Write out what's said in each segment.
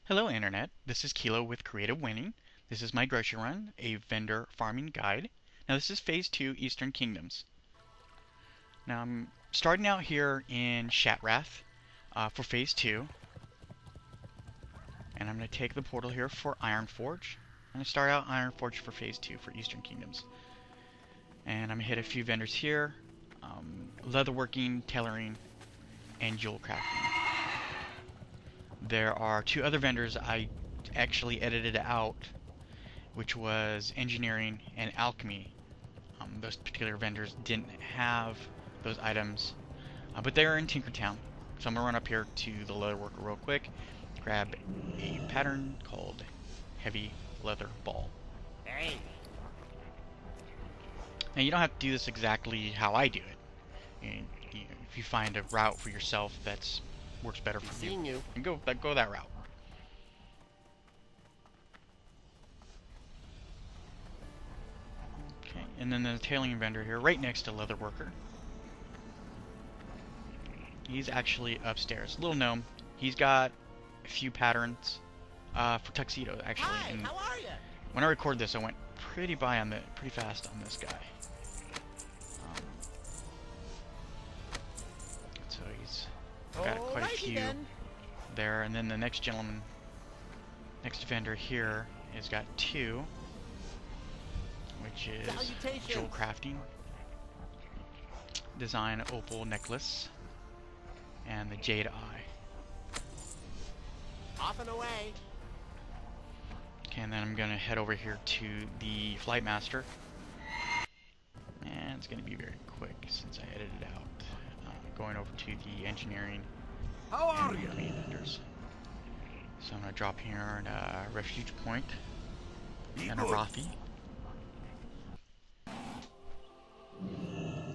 Hello Internet, this is Kilo with Creative Winning. This is my grocery run, a vendor farming guide. Now this is Phase 2 Eastern Kingdoms. Now I'm starting out here in Shatrath for Phase 2. And I'm going to take the portal here for Ironforge. I'm going to start out Ironforge for Phase 2 for Eastern Kingdoms. And I'm going to hit a few vendors here. Leatherworking, tailoring, and jewel crafting. There are two other vendors I actually edited out, which was engineering and alchemy. Those particular vendors didn't have those items, but they are in Tinkertown. So I'm going to run up here to the leatherworker real quick, grab a pattern called Heavy Leather Ball. Hey. Now you don't have to do this exactly how I do it. And, if you find a route for yourself that's works better for you, and go that route. Okay, and then the tailoring vendor here, right next to leatherworker. He's actually upstairs. Little gnome. He's got a few patterns for tuxedo actually. Hi, and how are you? when I record this, I went pretty fast on this guy. So he's got quite a few there, and then the next gentleman, next vendor here, has got two, which is jewel crafting, design opal necklace, and the jade eye. Off and away. Okay, and then I'm gonna head over here to the flight master, and it's gonna be very quick since I edited it out. Going over to the engineering and the vendors. So I'm gonna drop here in a refuge point and a Rothy.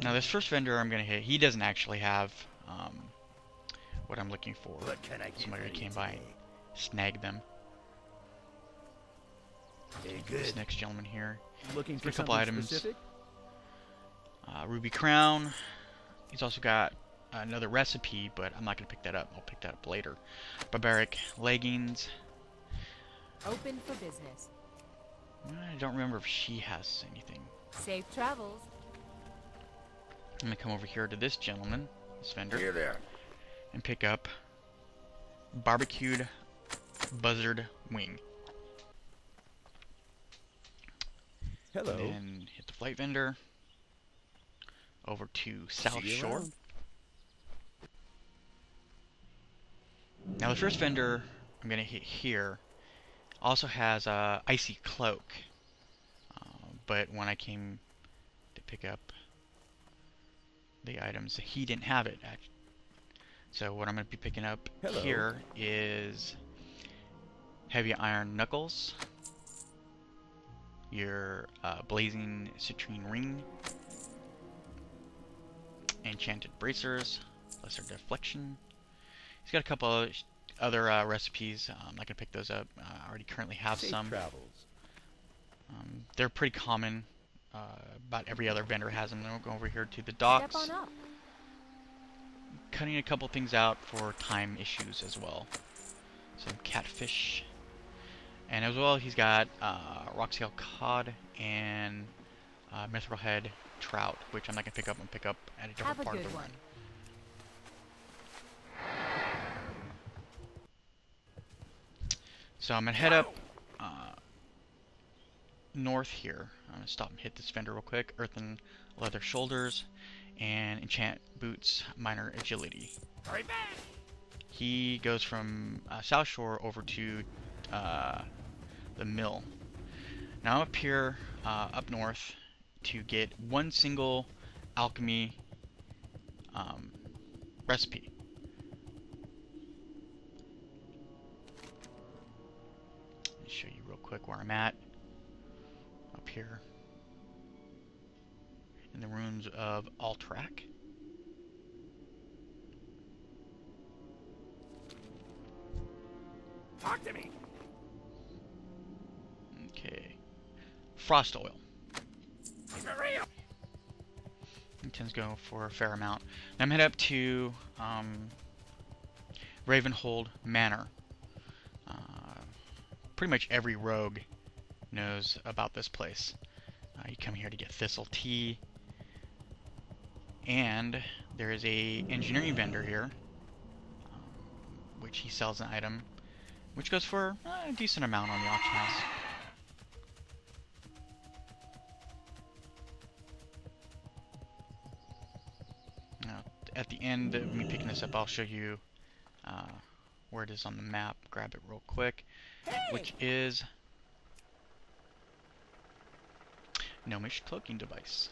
Now this first vendor I'm gonna hit, he doesn't actually have what I'm looking for. Somebody came by and snagged them. This next gentleman here, looking for a couple items. Specific? Ruby crown. He's also got another recipe, but I'm not gonna pick that up. I'll pick that up later. Barbaric leggings. Open for business. I don't remember if she has anything. Safe travels. I'm gonna come over here to this gentleman, this vendor, Here there. and pick up barbecued buzzard wing. Hello. And then hit the flight vendor. Over to South Shore. Now the first vendor I'm gonna hit here also has a icy cloak, but when I came to pick up the items, he didn't have it. So what I'm gonna be picking up here is heavy iron knuckles, your blazing citrine ring, enchanted bracers, lesser deflection. He's got a couple other recipes. I'm not gonna pick those up. I already currently have some. They're pretty common. About every other vendor has them. Then we'll go over here to the docks. Step on up. Cutting a couple things out for time issues as well. Some catfish. And as well, he's got rocktail cod and mithril head trout, which I'm not gonna pick up. I'm gonna pick up at a different part of the run. So I'm gonna head up north here. I'm gonna stop and hit this vendor real quick. Earthen leather shoulders and enchant boots, minor agility. Right back. He goes from South Shore over to the mill. Now I'm up here up north to get one single alchemy recipe. Let me show you real quick where I'm at. Up here in the ruins of Altrak. Talk to me. Okay. Frost oil. Keep it real. It tends to go for a fair amount. Now I'm headed up to Ravenhold Manor. pretty much every rogue knows about this place. You come here to get thistle tea, and there is a engineering vendor here, which he sells an item, which goes for a decent amount on the auction house. Now, at the end of me picking this up, I'll show you where it is on the map. Grab it real quick, which is Gnomish cloaking device.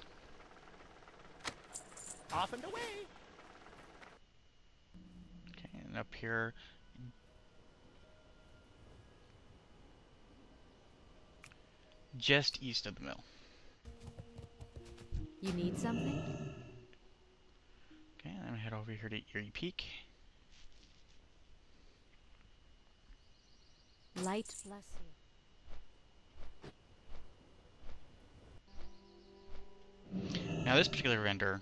Off and away. Okay, and up here, just east of the mill. You need something? Okay, then we head over here to Erie Peak. Light bless you. Now this particular vendor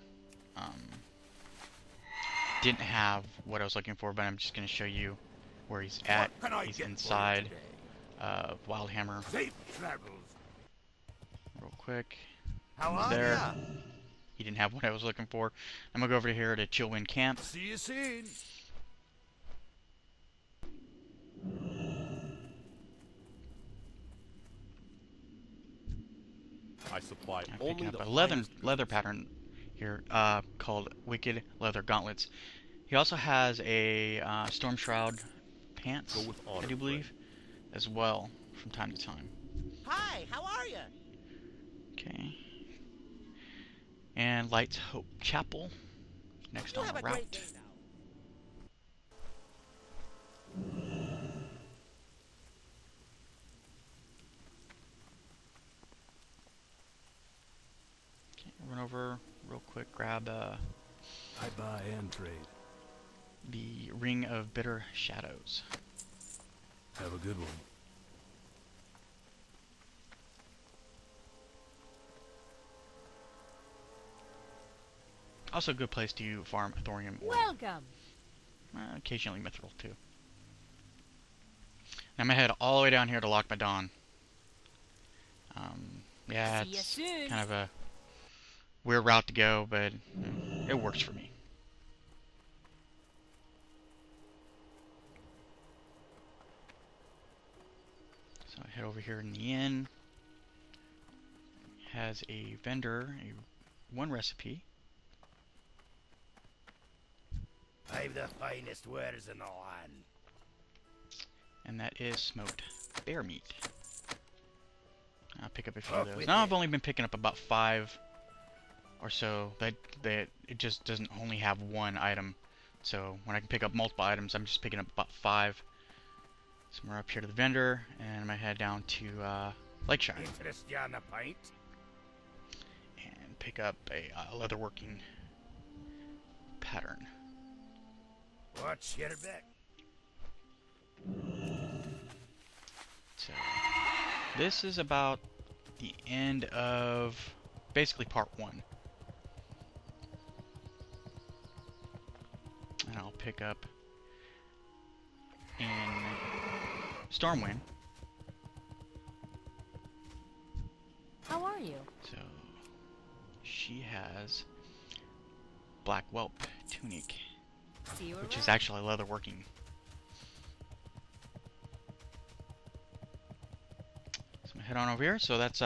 didn't have what I was looking for, but I'm just going to show you where he's at. He's inside of Wildhammer. Safe travels. Real quick. How He's are there. ya? He didn't have what I was looking for. I'm going to go over here to Chillwind Camp. See you soon. I supply I'm only picking up the a leather finest pattern here called Wicked Leather Gauntlets. He also has a Storm Shroud pants, Go with honor, I do believe, as well from time to time. Hi, how are you? Okay. And Lights Hope Chapel next You on have the a great route. day now. Okay, run over real quick, grab I buy and trade. the Ring of Bitter Shadows. Have a good one. Also a good place to farm thorium ore. Welcome. Occasionally mithril too. Now I'm gonna head all the way down here to Loch Madon. Yeah, See ya it's soon. kind of a weird route to go, but it works for me. So I head over here in the inn. Has a vendor, one recipe. I've the finest wares in the land. And that is smoked bear meat. I'll pick up a few Off of those. with Now you. I've only been picking up about 5 or so. That it just doesn't only have one item. So when I can pick up multiple items, I'm just picking up about 5. So we're up here to the vendor, and I'm gonna head down to Lakeshire Interest you on a pint? and pick up a leatherworking pattern. Watch your back. So this is about the end of basically part 1. And I'll pick up in Stormwind. How are you? So she has black whelp tunic, See you which is around. actually leatherworking. So I'm gonna head on over here. So that's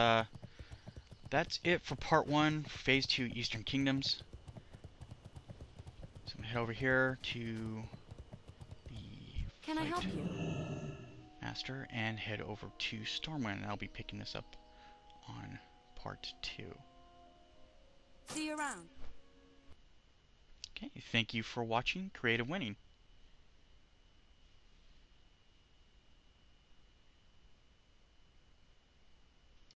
it for part 1, phase 2, Eastern Kingdoms. So I'm gonna head over here to the Can I help Flight you? Master and head over to Stormwind, and I'll be picking this up on part 2. See you around. Okay, thank you for watching Creative Winning.